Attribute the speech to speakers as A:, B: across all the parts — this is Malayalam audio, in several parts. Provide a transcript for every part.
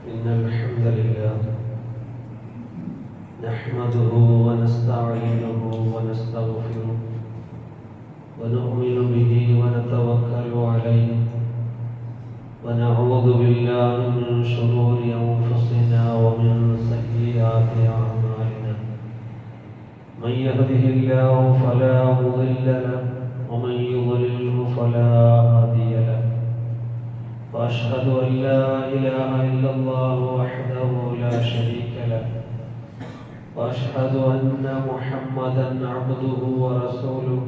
A: إن الحمد لله نحمده ونستعينه ونستغفره ونؤمن به ونتوكل عليه ونعوذ بالله من شرور أنفسنا ومن سيئات أعمالنا من يهده الله فلا مضل له ومن يضلله فلا هادي له وأشهد أن لا إله إلا الله وحده لا شريك له وأشهد أن محمدا عبده ورسوله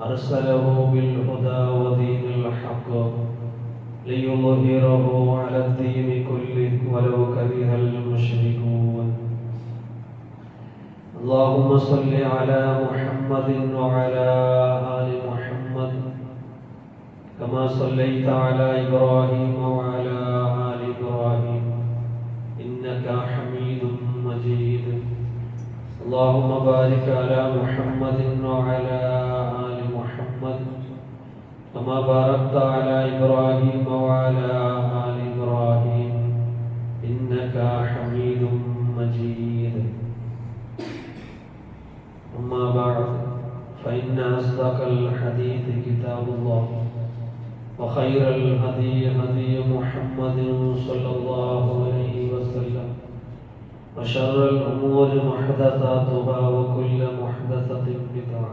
A: أرسله بالهدى ودين الحق ليظهره على الدين كله ولو كره المشركون. اللهم صل على محمد وعلى آل محمد كما صليت على إبراهيم وعلى آل إبراهيم إنك حميد مجيد. اللهم بارك على محمد وعلى آل محمد كما باركت على إبراهيم وعلى آل إبراهيم إنك حميد مجيد. أما بعد فإن أصدق الحديث كتاب الله وخير الهدي هدي محمد صلى الله عليه وسلم وشر الأمور محدثاتها وكل محدثة بدعة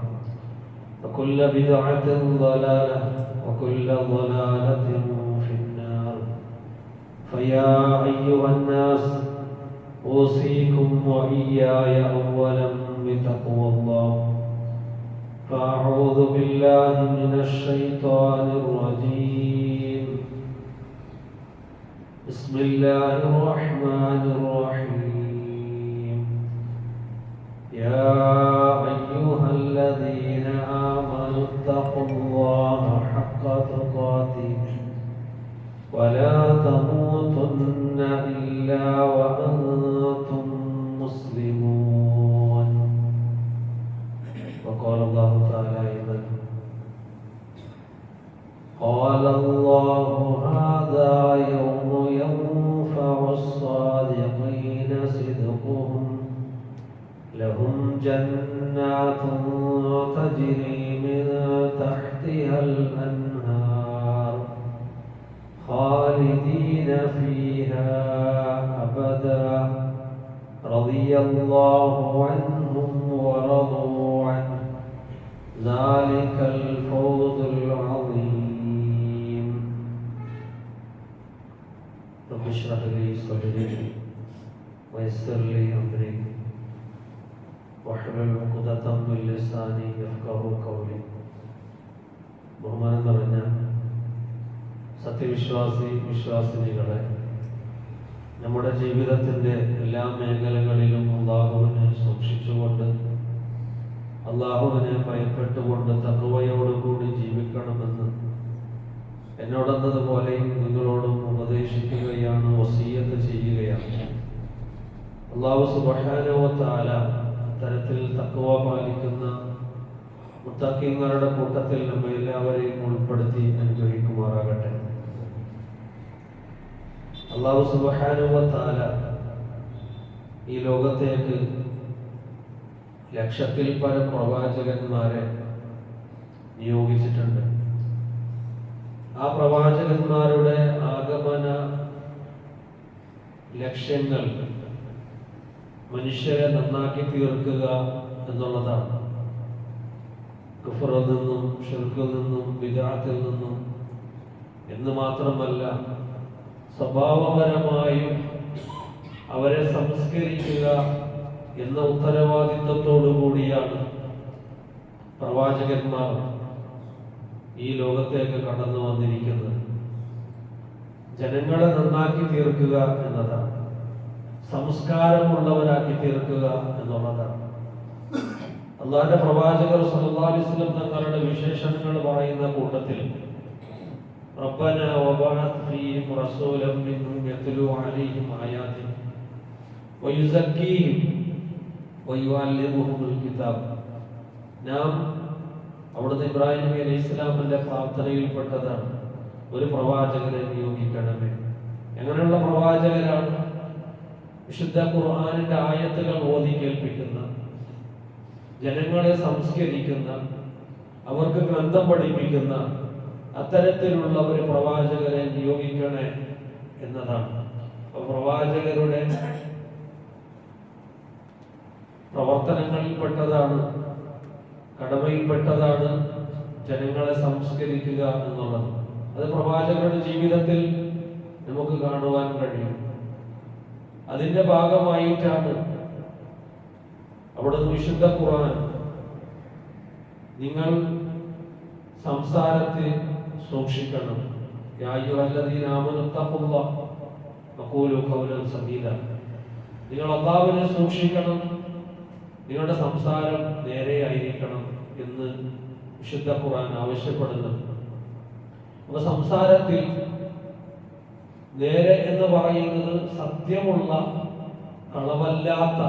A: وكل بدعة ضلالة وكل ضلالة في النار. فيا أيها الناس أوصيكم وإياي أولا بتقوى الله. فأعوذ بالله من الشيطان الرجيم. بسم الله الرحمن الرحيم. يا أيها الذين آمنوا اتقوا الله حق تقاته ولا تموتن إلا وأنتم مسلمون. وقال الله تعالى أيضا قال الله هذا يوم ينفع الصادقين صدقهم لهم جنات تجري من تحتها الأنهار خالدين فيها أبدا رضي الله عنهم ورضوا عنه ذلك الفوز العظيم. رب اشرح لي صدري ويسر لي أمري واحلل عقدة من لساني يفقهوا قولي. ബഹുമാനം നിറഞ്ഞ വിശ്വാസിനികളെ, നമ്മുടെ ജീവിതത്തിൻ്റെ എല്ലാ മേഖലകളിലും അല്ലാഹുവിനെ സൂക്ഷിച്ചുകൊണ്ട് അല്ലാഹുവിനെ ഭയപ്പെട്ടുകൊണ്ട് തഖ്വയോടുകൂടി ജീവിക്കണമെന്ന് എന്നോടെന്നതുപോലെയും നിങ്ങളോടും ഉപദേശിക്കുകയാണ്, വസിയ്യത്ത് ചെയ്യുകയാണ്. അല്ലാഹു സുബ്ഹാനഹു വ തആല അത്തരത്തിൽ തഖ്വ പാലിക്കുന്ന മുത്തഖീങ്ങളുടെ കൂട്ടത്തിൽ നമ്മെ എല്ലാവരെയും ഉൾപ്പെടുത്തി അനുഗ്രഹിക്കുമാറാകട്ടെ. അല്ലാഹു സുബ്ഹാനഹു വ തആല ഈ ലോകത്തേക്ക് ലക്ഷത്തിൽ പരം പ്രവാചകന്മാരെ നിയോഗിച്ചിട്ടുണ്ട്. ആ പ്രവാചകന്മാരുടെ ആഗമന ലക്ഷ്യങ്ങൾ മനുഷ്യരെ നന്നാക്കി തീർക്കുക എന്നുള്ളതാണ്. കുഫറിൽ നിന്നും ശിർക്കിൽ നിന്നും ബിദ്അത്തിൽ നിന്നും എന്ന് മാത്രമല്ല, സ്വഭാവപരമായും അവരെ സംസ്കരിക്കുക എന്ന ഉത്തരവാദിത്വത്തോടു കൂടിയാണ് പ്രവാചകന്മാർ ഈ ലോകത്തേക്ക് കടന്നു വന്നിരിക്കുന്നത്. ജനങ്ങളെ നന്നാക്കി തീർക്കുക എന്നതാണ്, സംസ്കാരമുള്ളവരാക്കി തീർക്കുക എന്നുള്ളതാണ്. അല്ലാഹുവിന്റെ പ്രവാചകർ സല്ലല്ലാഹു അലൈഹി വസല്ലം തങ്ങളുടെ വിശേഷണങ്ങൾ പറയുന്ന കൂട്ടത്തിൽ റബ്ബനാ വബഅത്ത് ഫീഹിം റസൂലൻ മിൻഹും യത്ലൂ അലൈഹിം ആയാതിക വയുസക്കീഹിം വയുഅല്ലിമുഹുൽ കിതാബ്. നാം അവിടുന്ന് ഇബ്രാഹിം നബി അലൈഹി സ്വലാമിന്റെ പ്രാർത്ഥനയിൽപ്പെട്ടതാണ്, ഒരു പ്രവാചകനെ നിയോഗിക്കണമേ, എങ്ങനെയുള്ള പ്രവാചകരാണ്? വിശുദ്ധ ഖുർആനിന്റെ ആയത്തുകൾ ഓതി കേൾപ്പിക്കുന്ന, ജനങ്ങളെ സംസ്കരിക്കുന്ന, അവർക്ക് ഗ്രന്ഥം പഠിപ്പിക്കുന്ന അത്തരത്തിലുള്ള ഒരു പ്രവാചകരെ നിയോഗിക്കണേ എന്നതാണ്. പ്രവാചകരുടെ പ്രവർത്തനങ്ങളിൽപ്പെട്ടതാണ്, കടമയിൽപ്പെട്ടതാണ് ജനങ്ങളെ സംസ്കരിക്കുക എന്നുള്ളത്. അത് പ്രവാചകരുടെ ജീവിതത്തിൽ നമുക്ക് കാണുവാൻ കഴിയും. അതിന്റെ ഭാഗമായിട്ടാണ് അവിടുന്ന് വിശുദ്ധ ഖുർആൻ നിങ്ങൾ സംസാരത്തെ സൂക്ഷിക്കണം, യാ അയ്യുഹല്ലദീന ആമനൂ തഖുല്ലാഹ വഖൂലൂ ഖൗലൻ സദീദ, നിങ്ങൾ അല്ലാഹുവിനെ സൂക്ഷിക്കണം, നിങ്ങളുടെ സംസാരം നേരെയായിരിക്കണം എന്ന് വിശുദ്ധ ഖുർആൻ ആവശ്യപ്പെടുന്നു. അപ്പൊ സംസാരത്തിൽ നേരെ എന്ന് പറയുന്നത് സത്യമുള്ള, കളവല്ലാത്ത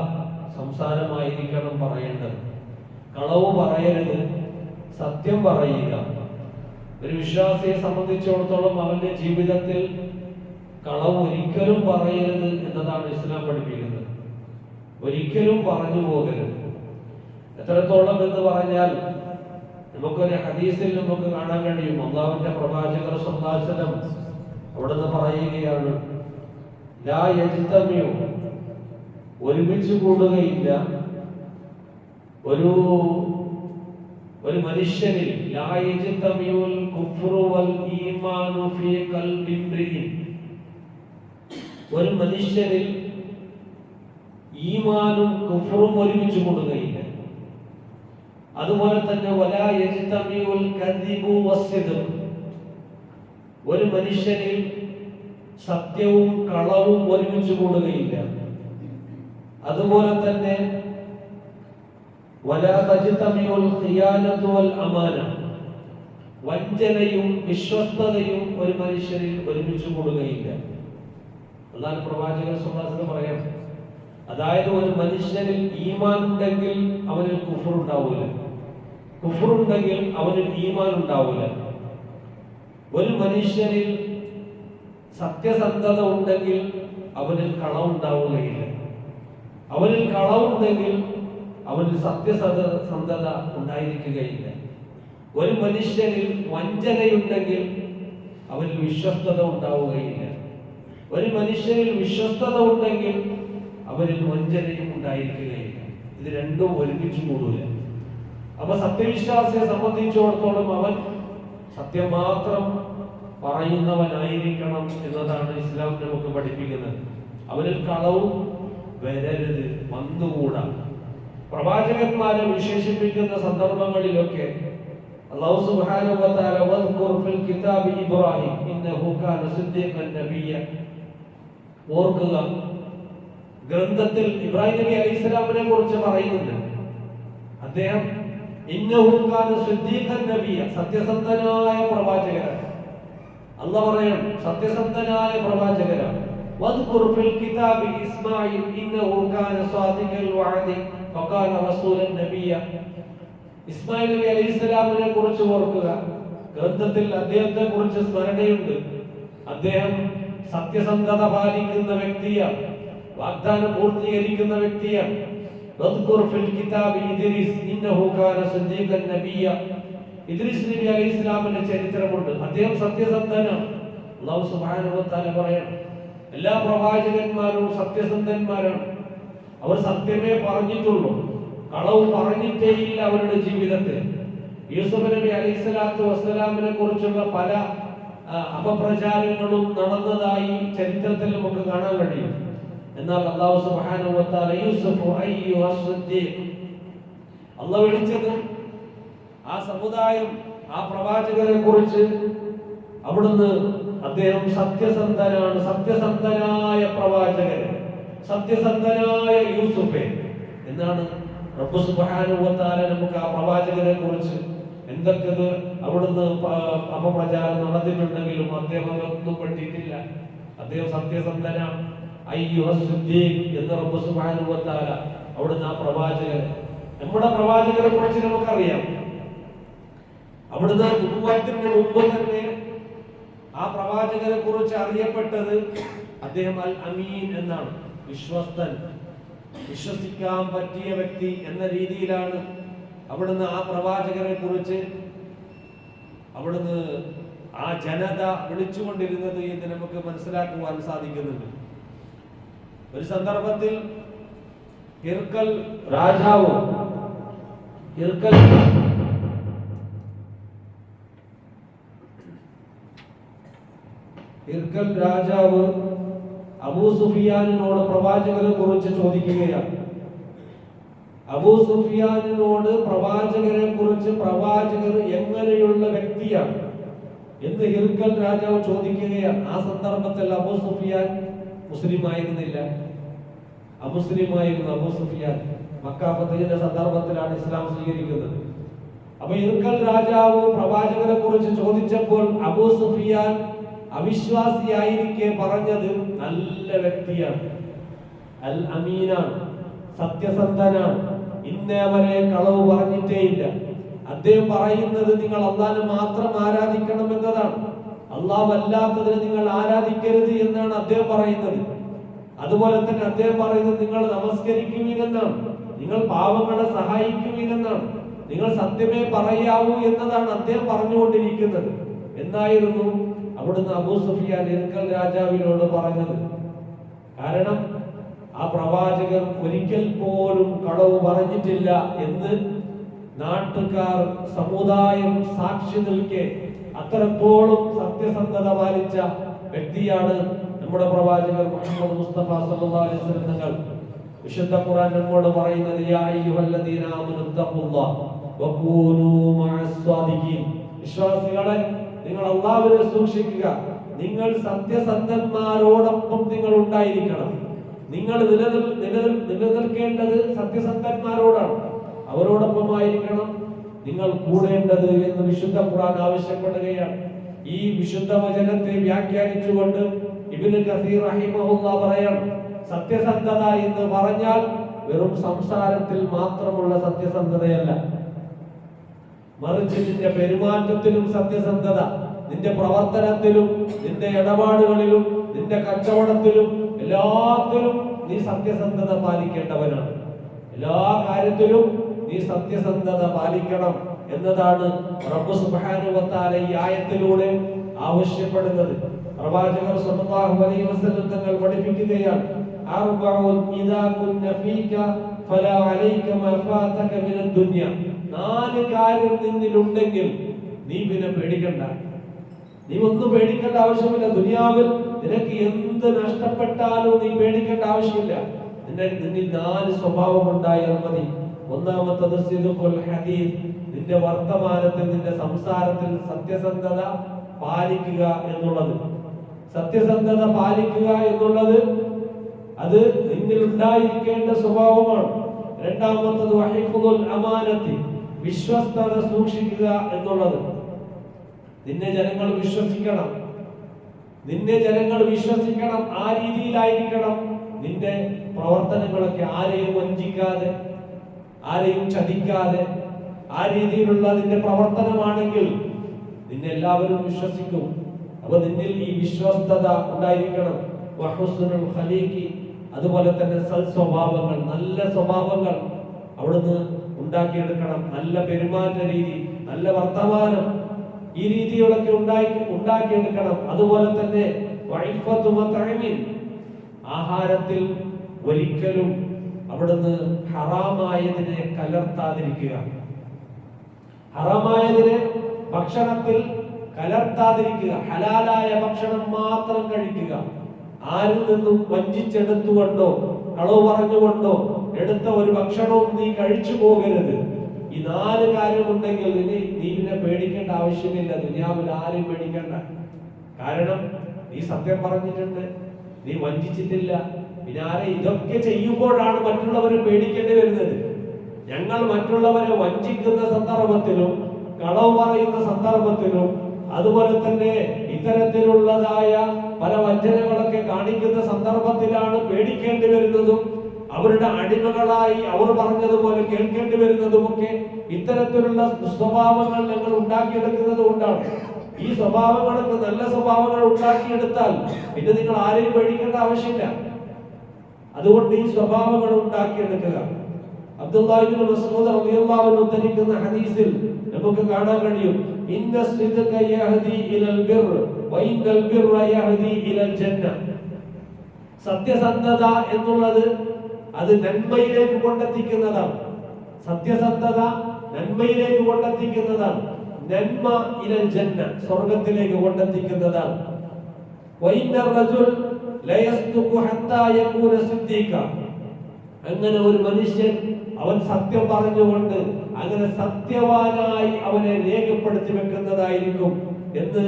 A: സംസാരമായിരിക്കണം പറയേണ്ടത്. കളവ് പറയരുത്, സത്യം പറയുക. ഒരു വിശ്വാസിയെ സംബന്ധിച്ചിടത്തോളം അവന്റെ ജീവിതത്തിൽ കളവ് ഒരിക്കലും പറയരുത് എന്നതാണ് ഇസ്ലാം പഠിപ്പിക്കുന്നത്. ഒരിക്കലും പറഞ്ഞു പോകരുത്. എത്രത്തോളം എന്ന് പറഞ്ഞാൽ നമുക്കൊരു ഹദീസിൽ നമുക്ക് കാണാൻ കഴിയും. അല്ലാഹുവിന്റെ പ്രവാചകർ സ്വല്ലല്ലാഹു അലൈഹി വസല്ലം അവിടുന്ന് പറയുകയാണ്, ലാ യജ്തമിഉ, ഒരുമിച്ച് കൂടുകയില്ല ഒരു മനുഷ്യനിൽ, ലാ യജ്തമിഉൽ കുഫ്റു വൽ ഈമാനു ഫീ ഖൽബി ഇംറിഇൻ, ഒരു മനുഷ്യനിൽ ഈമാനും കുഫ്റും ഒരുമിച്ച് കൂടുകയില്ല. അതുപോലെ തന്നെ വലാ യജ്തമിഉൽ കദിബു വസ്സിദ്ഖ്, ഒരു മനുഷ്യനിൽ സത്യവും കളവും ഒരുമിച്ച് കൂടുകയില്ല. അതുപോലെ തന്നെ വലാ തജ്തമിഉൽ ഖിയാനതു വൽ അമാന, വഞ്ചനയും വിശ്വസ്തതയും ഒരു മനുഷ്യനിൽ ഒരുമിച്ച് കൂടുകയില്ല. അല്ലാഹു പ്രവാചകൻ സ്വല്ലല്ലാഹു അലൈഹി വസല്ലം പറയാം, അതായത് ഒരു മനുഷ്യനിൽ ഈമാൻ ഉണ്ടെങ്കിൽ അവനിൽ കുഫ്ർ ഉണ്ടാവില്ല, കുഫ്ർ ഉണ്ടെങ്കിൽ അവനിൽ ഈമാൻ ഉണ്ടാവില്ല. ഒരു മനുഷ്യനിൽ സത്യസന്ധത ഉണ്ടെങ്കിൽ അവനിൽ കളവുണ്ടാവുകയില്ല, അവനിൽ കളവുണ്ടെങ്കിൽ അവനിൽ സത്യസന്ധത ഉണ്ടായിരിക്കുകയില്ല. ഒരു മനുഷ്യനിൽ വഞ്ചനയുണ്ടെങ്കിൽ അവനിൽ വിശ്വസ്തത ഉണ്ടാവുകയില്ല. ഒരു മനുഷ്യനിൽ വിശ്വസ്തത ഉണ്ടെങ്കിൽ അവരിൽ വഞ്ചനയും ഉണ്ടായിരിക്കുകയില്ല. ഇത് രണ്ടും ഒരുമിച്ച് കൂടില്ല. അപ്പൊ സത്യവിശ്വാസിയെ സംബന്ധിച്ചിടത്തോളം അവൻ സത്യം മാത്രം പറയുന്നവനായിരിക്കണം എന്നതാണ് ഇസ്ലാം നമുക്ക് പഠിപ്പിക്കുന്നത്. അവനിൽ കളവും വരരുത്, വന്നുകൂടാ. പ്രവാചകന്മാരെ വിശേഷിപ്പിക്കുന്ന സന്ദർഭങ്ങളിലൊക്കെ അല്ലാഹു സുബ്ഹാനഹു വ തആല വദ്കുർ ഫിൽ കിതാബി ഇബ്രാഹിം ഇന്നഹു കാന സിദ്ദീഖൻ നബിയ്യ, ഓർക്കുക, ഗ്രന്ഥത്തിൽ ഇബ്രാഹിം നബി അലൈഹിസ്സലാമിനെ കുറിച്ച് പറയുന്നുണ്ട്. അദ്ദേഹം ഇന്നഹു കാന സിദ്ദീഖൻ നബിയ്യ, സത്യസന്ധനായ പ്രവാചകനാണ്. അല്ലാഹു പറയാണ് സത്യസന്ധനായ പ്രവാചകനാണ്. വദ്കുർ ഫിൽ കിതാബി ഇസ്മാഈൽ ഇന്നഹു കാന സാദിഖൽ വഅദി ഫകാന റസൂലൻ നബിയ്യ, ഇസ്മായിൽ നബി അലൈഹിസ്സലാമിനെ കുറിച്ച് ഓർക്കുക, ഗ്രന്ഥത്തിൽ അദ്ദേഹത്തെ കുറിച്ച് സ്മരണയുണ്ട്. അദ്ദേഹം സത്യസന്ധത പാലിക്കുന്ന വ്യക്തിയാണ്, വാഗ്ദാനം പൂർത്തീകരിക്കുന്ന വ്യക്തിയാണ്. വദ്കുർ ഫിൽ കിതാബി ഇദ്രീസ് ഇന്നഹു കാന സിദ്ദീഖൻ നബിയ്യ, ഇദ്രീസ് നബി അലൈഹിസ്സലാമിന്റെ ചരിത്രമുണ്ട്. അദ്ദേഹം സത്യസന്ധനാണ്. അല്ലാഹു സുബ്ഹാനഹു വ തആല പറയാണ് എല്ലാ പ്രവാചകന്മാരും സത്യസന്ധന്മാരാണ്. അവർ സത്യമേ പറഞ്ഞിട്ടുള്ളൂ, കളവ് പറഞ്ഞിട്ടേയില്ല അവരുടെ ജീവിതത്തിൽ. യൂസുഫ് നബി അലൈഹിസ്സലാത്തു വസ്സലാമിനെ കുറിച്ചുള്ള പല അപപ്രചാരങ്ങളും നടന്നതായി ചരിത്രത്തിൽ നമുക്ക് കാണാൻ കഴിയും. എന്നാൽ അല്ലാഹു സുബ്ഹാനഹു വ തആല യൂസുഫ് അയ്യുഹസ് സിദ്ദീഖ്, അല്ലാഹു വിളിച്ചത് ആ സമുദായം, ആ പ്രവാചകരെ കുറിച്ച് അവിടുന്ന് അദ്ദേഹം സത്യസന്ധനാണ്, സത്യസന്ധനായ പ്രവാചകൻ, സത്യസന്ധനായ യൂസുഫെ എന്നാണ് റബ്ബ് സുബ്ഹാനഹു വ തആല നമുക്ക് ആ പ്രവാചകരെ കുറിച്ച് എന്തൊക്കെ അവിടുന്ന് അപപ്രചാരം നടത്തിയിട്ടുണ്ടെങ്കിലും അദ്ദേഹം ഒന്നും പെട്ടിട്ടില്ല. അദ്ദേഹം സത്യസന്ധനാണ്. അയ്യുഹസ് സിദ്ദീഖ് എന്ന് റബ്ബ് സുബ്ഹാനഹു വ തആല അവിടുന്ന് ആ പ്രവാചകൻ, നമ്മുടെ പ്രവാചകരെ കുറിച്ച് നമുക്കറിയാം. അവിടുന്ന് നുബുവ്വത്തിന് മുമ്പ് തന്നെ ആ പ്രവാചകനെ കുറിച്ച് അറിയപ്പെട്ടത് അദ്ദേഹം അൽ അമീൻ എന്നാണ്, വിശ്വസ്തൻ, വിശ്വസിക്കാൻ പറ്റിയ വ്യക്തി എന്ന രീതിയിലാണ് അവിടുന്ന് ആ പ്രവാചകനെ കുറിച്ച് അവിടുന്ന് ആ ജനത വിളിച്ചുകൊണ്ടിരുന്നത് എന്ന് നമുക്ക് മനസ്സിലാക്കുവാൻ സാധിക്കുന്നുണ്ട്. ഒരു സന്ദർഭത്തിൽ ഹിർക്കൽ രാജാവ് അബൂ സുഫിയാനിനോട് പ്രവാചകനെ കുറിച്ച് ചോദിക്കുകയാണ്. അബൂ സുഫിയാനിനോട് പ്രവാചകനെ കുറിച്ച് പ്രവാചകർ എങ്ങനെയുള്ള വ്യക്തിയാണ് എന്ന് ഹിർക്കൽ രാജാവ് ചോദിക്കുകയാണ്. ആ സന്ദർഭത്തിൽ അബൂ സുഫിയാൻ മുസ്ലിം ആയിരുന്നില്ല, അമുസ്ലിമായിരുന്നു അബൂ സുഫിയാൻ. മക്ക ഫതഹിന്റെ സന്ദർഭത്തിലാണ് ഇസ്ലാം സ്വീകരിക്കുന്നത്. അപ്പൊ ഹിർക്കൽ രാജാവ് പ്രവാചകനെ കുറിച്ച് ചോദിച്ചപ്പോൾ അബൂ സുഫിയാൻ അവിശ്വാസിയായിരിക്കെ പറഞ്ഞത് നല്ല വ്യക്തിയാണ്, അൽ അമീനാണ്, സത്യസന്ധനാണ്, ഇന്നേവരെ കളവ് പറഞ്ഞിട്ടേയില്ല. അദ്ദേഹം പറയുന്നത് നിങ്ങൾ അല്ലാഹുവിനെ മാത്രം ആരാധിക്കണം എന്നതാണ്, അല്ലാഹു അല്ലാത്തതിനെ നിങ്ങൾ ആരാധിക്കരുത് എന്നാണ് അദ്ദേഹം പറയുന്നത്. അതുപോലെ തന്നെ അദ്ദേഹം പറയുന്നത് നിങ്ങൾ നമസ്കരിക്കുവിനെന്നാണ്, നിങ്ങൾ പാവങ്ങളെ സഹായിക്കുവിനെന്നാണ്, നിങ്ങൾ സത്യമേ പറയാവൂ എന്നതാണ് അദ്ദേഹം പറഞ്ഞുകൊണ്ടിരിക്കുന്നത്. എന്നായിരുന്നു അവിടുന്ന് അബൂ സുഫിയാൻ ഹിർക്കൽ രാജാവിനോട് പറഞ്ഞത്. കാരണം ആ പ്രവാചകർ ഒരിക്കൽ പോലും കളവ് പറഞ്ഞിട്ടില്ല എന്ന് നാട്ടുകാർ, സമുദായം സാക്ഷി നിൽക്കെ അത്രത്തോളം സത്യസന്ധത പാലിച്ച വ്യക്തിയാണ് നമ്മുടെ പ്രവാചകർ മുഹമ്മദ് മുസ്തഫ സല്ലല്ലാഹു അലൈഹി വസല്ലം തങ്ങൾ. വിശുദ്ധ ഖുർആൻ നമ്മോട് പറയുന്നത് യാ അയ്യുഹല്ലദീന ആമനു തഖുല്ലാഹ വകൂനൂ മഅസ് സ്വാദിഖീൻ, വിശ്വാസികളെ നിങ്ങൾ അല്ലാഹുവിനെ സൂക്ഷിക്കുക, നിങ്ങൾ സത്യസന്ധന്മാരോടൊപ്പം നിങ്ങൾ ഉണ്ടായിരിക്കണം. നിങ്ങൾ നിലനിൽക്കേണ്ടത് സത്യസന്ധന്മാരോടാണ്, അവരോടൊപ്പമായിരിക്കണം നിങ്ങൾ കൂടേണ്ടത് എന്ന് വിശുദ്ധ ഖുർആൻ ആവശ്യപ്പെടുകയാണ്. ഈ വിശുദ്ധ വചനത്തെ വ്യാഖ്യാനിച്ചുകൊണ്ട് ഇബ്നു കസീർ റഹിമഹുല്ലാഹ് പറയാണ്, സത്യസന്ധത എന്ന് പറഞ്ഞാൽ വെറും സംസാരത്തിൽ മാത്രമുള്ള സത്യസന്ധതയല്ല, മറിച്ച് നിന്റെ പെരുമാറ്റത്തിലും സത്യസന്ധത, നിന്റെ പ്രവർത്തനത്തിലും, നിന്റെ ഇടപാടുകളിലും, നിന്റെ കച്ചവടത്തിലും, എല്ലാത്തിലും നീ സത്യസന്ധത പാലിക്കേണ്ടവനാണ്. എല്ലാ കാര്യത്തിലും നീ സത്യസന്ധത പാലിക്കണം എന്നതാണ് റബ്ബ് സുബ്ഹാനഹു വ തആല ഈ ആയത്തിലൂടെ ആവശ്യപ്പെടുന്നത്. പ്രവാചകർ സല്ലല്ലാഹു അലൈഹി വസല്ലം തങ്ങൾ പഠിപ്പിക്കുകയാണ്, അർബഉൻ ഇദാ കുന്ന ഫീക ഫലാ അലൈക മാ ഫാതക മിനദ് ദുനിയ, നാല് കാര്യം നിന്നിലുണ്ടെങ്കിൽ നീ പിന്നെ പേടിക്കണ്ട, നീ ഒന്നും പേടിക്കേണ്ട ആവശ്യമില്ല. ദുനിയാവിൽ നിനക്ക് എന്ത് നഷ്ടപ്പെട്ടാലും നീ പേടിക്കേണ്ട ആവശ്യമില്ല. നിന്നിൽ നാല് സ്വഭാവം ഉണ്ടായാൽ മതി. ഒന്നാമത്തത് സിദ്ഖുൽ ഹദീസ്, നിന്റെ വർത്തമാനത്തിൽ, നിന്റെ സംസാരത്തിൽ സത്യസന്ധത പാലിക്കുക എന്നുള്ളത്. സത്യസന്ധത പാലിക്കുക എന്നുള്ളത് അത് നിന്നിൽ ഉണ്ടായിരിക്കേണ്ട സ്വഭാവമാണ്. രണ്ടാമത്തത് വഹിഫുൽ അമാനത്തി, വിശ്വസ്തത സൂക്ഷിക്കുക എന്നുള്ളത്. നിന്നെ ജനങ്ങൾ വിശ്വസിക്കണം, നിന്നെ ജനങ്ങൾ വിശ്വസിക്കണം. ആ രീതിയിലായിരിക്കണം നിന്റെ പ്രവർത്തനങ്ങളൊക്കെ, ആരെയും വഞ്ചിക്കാതെ, ആരെയും ചതിക്കാതെ, ആ രീതിയിലുള്ള നിന്റെ പ്രവർത്തനമാണെങ്കിൽ നിന്നെ എല്ലാവരും വിശ്വസിക്കും. അപ്പൊ നിന്നിൽ ഈ വിശ്വസ്തത ഉണ്ടായിരിക്കണം. വഹുസ്നുൽ ഖലീഖി, അതുപോലെ തന്നെ സൽ സ്വഭാവങ്ങൾ, നല്ല സ്വഭാവങ്ങൾ അവിടുന്ന് ഉണ്ടാക്കിയെടുക്കണം. നല്ല പെരുമാറ്റ രീതി, നല്ല വർത്തമാനം, ഈ രീതികളൊക്കെ ഉണ്ടാക്കിയെടുക്കണം. അതുപോലെ തന്നെ വഇഫത്തു മത്അമിൻ, ആഹാരത്തിൽ ഒരിക്കലും അവിടുന്ന് ഹറാമായതിനെ കലർത്താതിരിക്കുക, ഹറാമായതിനെ ഭക്ഷണത്തിൽ കലർത്താതിരിക്കുക, ഹലാലായ ഭക്ഷണം മാത്രം കഴിക്കുക. ആരിൽ നിന്നും വഞ്ചിച്ചെടുത്തുകൊണ്ടോ കളവ് പറഞ്ഞുകൊണ്ടോ എടുത്ത ഒരു ഭക്ഷണവും നീ കഴിച്ചു പോകരുത്. ഈ നാല് കാര്യമുണ്ടെങ്കിൽ നീ പിന്നെ പേടിക്കേണ്ട ആവശ്യമില്ല. ദുനിയാവിൽ ആരും പേടിക്കേണ്ട. കാരണം നീ സത്യം പറഞ്ഞിട്ടുണ്ട്, നീ വഞ്ചിച്ചിട്ടില്ല. പിന്നെ ആരെ ഇതൊക്കെ ചെയ്യുമ്പോഴാണ് മറ്റുള്ളവർ പേടിക്കേണ്ടി വരുന്നത്. ഞങ്ങൾ മറ്റുള്ളവരെ വഞ്ചിക്കുന്ന സന്ദർഭത്തിലും കളവ് പറയുന്ന സന്ദർഭത്തിലും അതുപോലെ തന്നെ ഇത്തരത്തിലുള്ളതായ പല വഞ്ചനകളൊക്കെ കാണിക്കുന്ന സന്ദർഭത്തിലാണ് പേടിക്കേണ്ടി വരുന്നതും അവരുടെ അടിമകളായി അവർ പറഞ്ഞതുപോലെ കേൾക്കേണ്ടി വരുന്നതുമൊക്കെ ഇത്തരത്തിലുള്ള സ്വഭാവങ്ങൾ ഞങ്ങൾ ഉണ്ടാക്കിയെടുക്കുന്നത് കൊണ്ടാണ്. ഈ സ്വഭാവങ്ങളൊക്കെ നല്ല സ്വഭാവങ്ങൾ ഉണ്ടാക്കിയെടുത്താൽ പിന്നെ നിങ്ങൾ ആരെയും പേടിക്കേണ്ട ആവശ്യമില്ല. അതുകൊണ്ട് ഈ സ്വഭാവങ്ങൾ ഉണ്ടാക്കിയെടുക്കുക. അബ്ദുല്ലാഹി ഇബ്നു മസ്ഊദ് റളിയല്ലാഹു അൻഹു ഉദ്ധരിക്കുന്ന ഹദീസിൽ നമുക്ക് കാണാൻ കഴിയും, ഇന്ന സിദ്ഖ യഹ്ദി ഇലൽ ബിർ വ ഇന്നൽ ബിർറ യഹ്ദി ഇലൽ ജന്ന. സത്യസന്ധത എന്നുള്ളത് അത് നന്മയിലേക്ക് കൊണ്ടെത്തിക്കുന്നതാണ്. സത്യസന്ധത നന്മയിലേക്ക് കൊണ്ടെത്തിക്കുന്നതാണ്. നന്മ ഇലൽ ജന്ന, സ്വർഗ്ഗത്തിലേക്ക് കൊണ്ടെത്തിക്കുന്നതാണ്. വ ഇന്നർ റജുൽ ലയസ്ദുഖു ഹത്താ യകൂന സിദ്ദീഖ. അങ്ങനെ ഒരു മനുഷ്യൻ അവൻ സത്യം പറഞ്ഞുകൊണ്ട് അങ്ങനെ സത്യവാനായി അവനെ രേഖപ്പെടുത്തി വെക്കുന്നതായിരിക്കും എന്ന്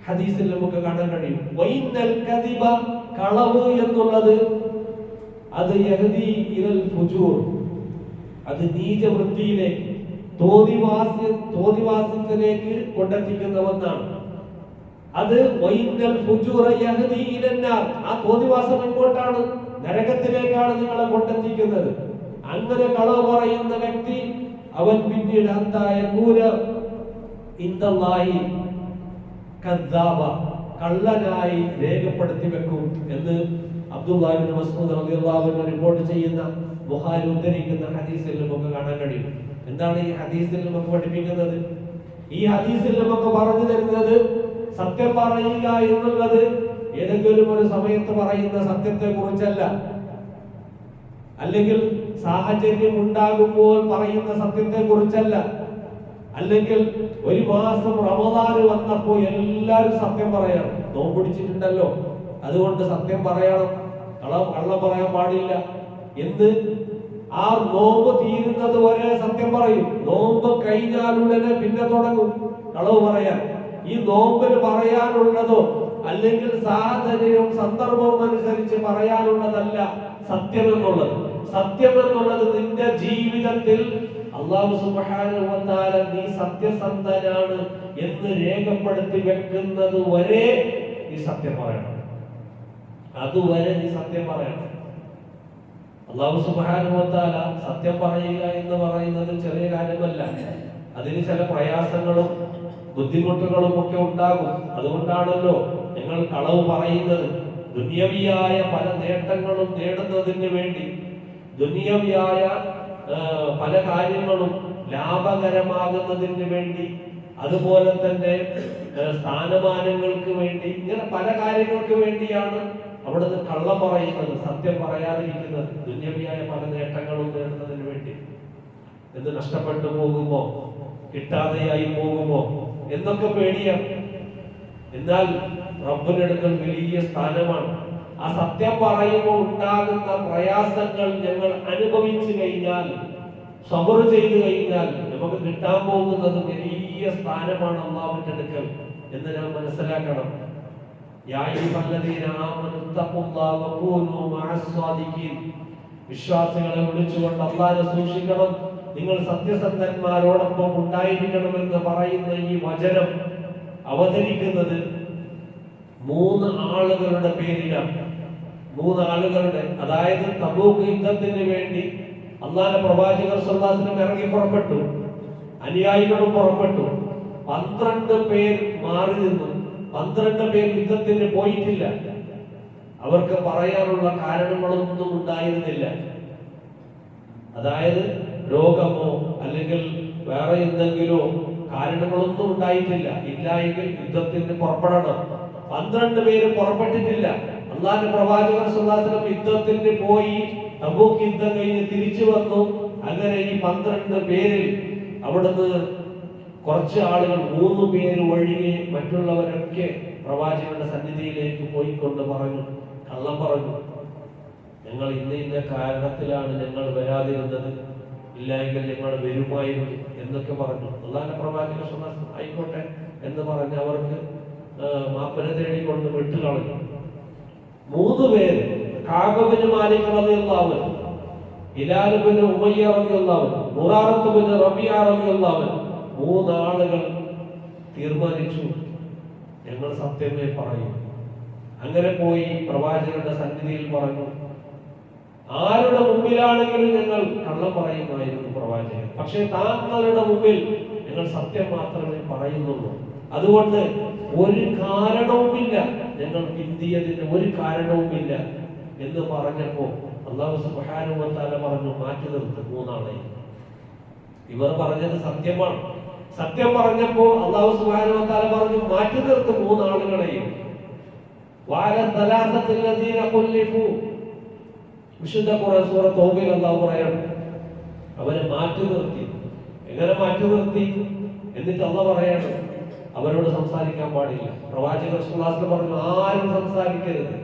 A: ഹദീസിൽ നമുക്ക് കാണാൻ കഴിയും. വൈന്നൽ കദിബ, കളവ് എന്നുള്ളത് അത് യഹ്ദി ഇലൽ ഫുജൂർ, അത് നീചവൃത്തിയിലേക്ക് തോന്നിവാസത്തിലേക്ക് കൊണ്ടെത്തിക്കുന്ന ഒന്നാണ്. അത് വൈന്നൽ ഫുജൂറ യഹ്ദി ഇലന്നാർ, ആ തോന്നിവാസം എങ്ങോട്ടാണ്? നരകത്തിലേക്കാണ് നിങ്ങളെ കൊണ്ടെത്തിക്കുന്നത്. അങ്ങനെ കളവ് പറയുന്ന വ്യക്തി അവൻ പിന്നീട് കള്ളനായി രേഖപ്പെടുത്തി വെക്കും എന്ന് അബ്ദുല്ലാഹി ഇബ്നു മസ്ഊദ് റളിയല്ലാഹു അൻഹു റിപ്പോർട്ട് ചെയ്യുന്ന ബുഖാരി ഉദ്ധരിക്കുന്ന ഹദീസിൽ നമുക്ക് കാണാൻ കഴിയും. എന്താണ് ഈ ഹദീസിൽ നമുക്ക് പഠിപ്പിക്കുന്നത്? ഈ ഹദീസിൽ നമുക്ക് പറഞ്ഞു തരുന്നത് സത്യം പറയുക എന്നുള്ളത് ഏതെങ്കിലും ഒരു സമയത്ത് പറയുന്ന സത്യത്തെ കുറിച്ചല്ല, അല്ലെങ്കിൽ സാഹചര്യം ഉണ്ടാകുമ്പോൾ പറയുന്ന സത്യത്തെ കുറിച്ചല്ല, അല്ലെങ്കിൽ ഒരു മാസം റമദാൻ വന്നപ്പോൾ എല്ലാവരും സത്യം പറയണം, നോമ്പ് പിടിച്ചിട്ടുണ്ടല്ലോ അതുകൊണ്ട് സത്യം പറയണം, കള്ളം പറയാൻ പാടില്ല എന്ന് ആ നോമ്പ് തീരുന്നത് വരെ സത്യം പറയും. നോമ്പ് കഴിഞ്ഞാലുടനെ പിന്നെ തുടങ്ങും കളവ് പറയാൻ. ഈ നോമ്പിന് പറയാനുള്ളതോ അല്ലെങ്കിൽ സാഹചര്യവും സന്ദർഭവും അനുസരിച്ച് പറയാനുള്ളതല്ല സത്യം എന്നുള്ളത്. സത്യം എന്നുള്ളത് നിന്റെ ജീവിതത്തിൽ അല്ലാഹു സുബ്ഹാനഹു വ തആല നീ സത്യസന്ധനാണ് എന്ന് രേഖപ്പെടുത്തി വെക്കുന്നത് വരെ നീ സത്യം പറയണം. അതുവരെ നീ സത്യം പറയണം. അല്ലാഹു സുബ്ഹാനഹു വ തആല സത്യം പറയുക എന്ന് പറയുന്നത് ചെറിയ കാര്യമല്ല. അതിന് ചില പ്രയാസങ്ങളും ബുദ്ധിമുട്ടുകളും ഒക്കെ ഉണ്ടാകും. അതുകൊണ്ടാണല്ലോ നിങ്ങൾ കളവ് പറയുന്നത്. ദുനിയവിയായ പല നേട്ടങ്ങളും നേടുന്നതിന് വേണ്ടി, ദുനിയവിയായ പല കാര്യങ്ങളും ലാഭകരമാകുന്നതിന് വേണ്ടി, അതുപോലെ തന്നെ സ്ഥാനമാനങ്ങൾക്ക് വേണ്ടി, ഇങ്ങനെ പല കാര്യങ്ങൾക്ക് വേണ്ടിയാണ് അവിടുന്ന് കള്ളം പറയുന്നത്, സത്യം പറയാതിരിക്കുന്നത്. ദുനിയവിയായ പല നേട്ടങ്ങളും നേടുന്നതിന് വേണ്ടി. എന്ത് നഷ്ടപ്പെട്ടു പോകുമോ, കിട്ടാതെയായി പോകുമോ എന്നൊക്കെ പേടിയാണ്. എന്നാൽ റബ്ബിനടുക്കൽ വലിയ സ്ഥാനമാണ്. ആ സത്യം പറയുമ്പോൾ ഉണ്ടാകുന്ന പ്രയാസങ്ങൾ ഞങ്ങൾ അനുഭവിച്ചു കഴിഞ്ഞാൽ, സബർ ചെയ്തു കഴിഞ്ഞാൽ നമുക്ക് കിട്ടാൻ പോകുന്നത് വലിയ സ്ഥാനമാണ് അല്ലാഹുവിന്റെ അടുക്കൽ എന്ന് നാം മനസ്സിലാക്കണം. വിശ്വാസികളെ വിളിച്ചുകൊണ്ട് അല്ലാഹുവിനെ സൂക്ഷിക്കണം, നിങ്ങൾ സത്യസന്ധന്മാരോടൊപ്പം ഉണ്ടായിരിക്കണമെന്ന് പറയുന്ന ഈ വചനം അവതരിക്കുന്നത് 3 ആളുകളുടെ പേരിലാണ്. 3 ആളുകളുടെ, അതായത് തബൂക്ക് യുദ്ധത്തിന് വേണ്ടി അല്ലാഹുവിന്റെ പ്രവാചകർ സ്വല്ലല്ലാഹു അലൈഹി വസല്ലം ഇറങ്ങി പുറപ്പെട്ടു, അനുയായികളും പുറപ്പെട്ടു. 12 പേർ മാറി നിന്നു. 12 പേർ യുദ്ധത്തിന് പോയിട്ടില്ല. അവർക്ക് പറയാനുള്ള കാരണങ്ങളൊന്നും ഉണ്ടായിരുന്നില്ല. അതായത് രോഗമോ അല്ലെങ്കിൽ വേറെ എന്തെങ്കിലോ കാരണങ്ങളൊന്നും ഉണ്ടായിട്ടില്ല. ഇല്ല എങ്കിൽ യുദ്ധത്തിന് പുറപ്പെടണം. 12 പേര് പുറപ്പെട്ടിട്ടില്ല. അല്ലാഹുവിന്റെ പ്രവാചകർ സ്വല്ലല്ലാഹു അലൈഹി വസല്ലം യുദ്ധത്തിന് പോയി, തബൂക്ക് യുദ്ധം കഴിഞ്ഞ് തിരിച്ചു വന്നു. അങ്ങനെ ഈ 12 പേരിൽ അവിടുന്ന് കുറച്ച് ആളുകൾ, 3 പേര് ഒഴികെ മറ്റുള്ളവരൊക്കെ പ്രവാചകരുടെ സന്നിധിയിലേക്ക് പോയിക്കൊണ്ട് പറഞ്ഞു, കള്ളം പറഞ്ഞു, ഞങ്ങൾ ഇന്ന കാരണത്തിലാണ് ഞങ്ങൾ വരാതിരുന്നത്, ഇല്ലെങ്കിൽ ഞങ്ങൾ വരുമായിരുന്നു എന്നൊക്കെ പറഞ്ഞു. അല്ലാഹുവിന്റെ പ്രവാചകർ സ്വല്ലല്ലാഹു അലൈഹി വസല്ലം ആയിക്കോട്ടെ എന്ന് പറഞ്ഞ് അവർക്ക് മാപ്പന തേടിക്കൊണ്ട് വിട്ടുകളഞ്ഞു. 3 പേര്, കഅബ് ഇബ്നു മാലിക് റളിയല്ലാഹു അൻഹു, ഹിലാൽ ഇബ്നു ഉമയ്യ റളിയല്ലാഹു അൻഹു, മുറാറത്ത് ഇബ്നു റബീഅ റളിയല്ലാഹു അൻഹു, 3 ആളുകൾ തീരുമാനിച്ചു ഞങ്ങൾ സത്യമേ പറയും. അങ്ങനെ പോയി പ്രവാചകരുടെ സന്നിധിയിൽ പറഞ്ഞു. ആരുടെ മുമ്പിലാണെങ്കിലും ഞങ്ങൾ കള്ളം പറയുമായിരുന്നു പ്രവാചകൻ, പക്ഷേ താങ്കളുടെ മുമ്പിൽ ഞങ്ങൾ സത്യം മാത്രമേ പറയുന്നുള്ളൂ. അതുകൊണ്ട് ഒരു കാരണവുമില്ല, ഞങ്ങൾ പിന്തിയതിന് ഒരു കാരണവുമില്ല എന്ന് പറഞ്ഞപ്പോ അല്ലാഹു സുബ്ഹാനഹു വ തആല പറഞ്ഞു, മാറ്റി നിർത്ത് മൂന്നാളെ. ഇവർ പറഞ്ഞത് സത്യമാണ്. സത്യം പറഞ്ഞപ്പോ അല്ലാഹു സുബ്ഹാനഹു വ തആല പറഞ്ഞു, മാറ്റി നിർത്ത് മൂന്നാളുകളെയും. വഅല സലാസത്തിൽ ലദീന ഖുല്ലിഫു, വിശുദ്ധ ഖുർആൻ സൂറ തൗബയിൽ അല്ലാഹു പറയാണ്, അവരെ മാറ്റി നിർത്തി. എങ്ങനെ മാറ്റി നിർത്തി? എന്നിട്ട് അല്ലാഹു പറയാണ്, അവരോട് സംസാരിക്കാൻ പാടില്ല. പ്രവാചകർ സ്വല്ലല്ലാഹു അലൈഹി വസല്ലം പറഞ്ഞു, ആരും സംസാരിക്കരുത്,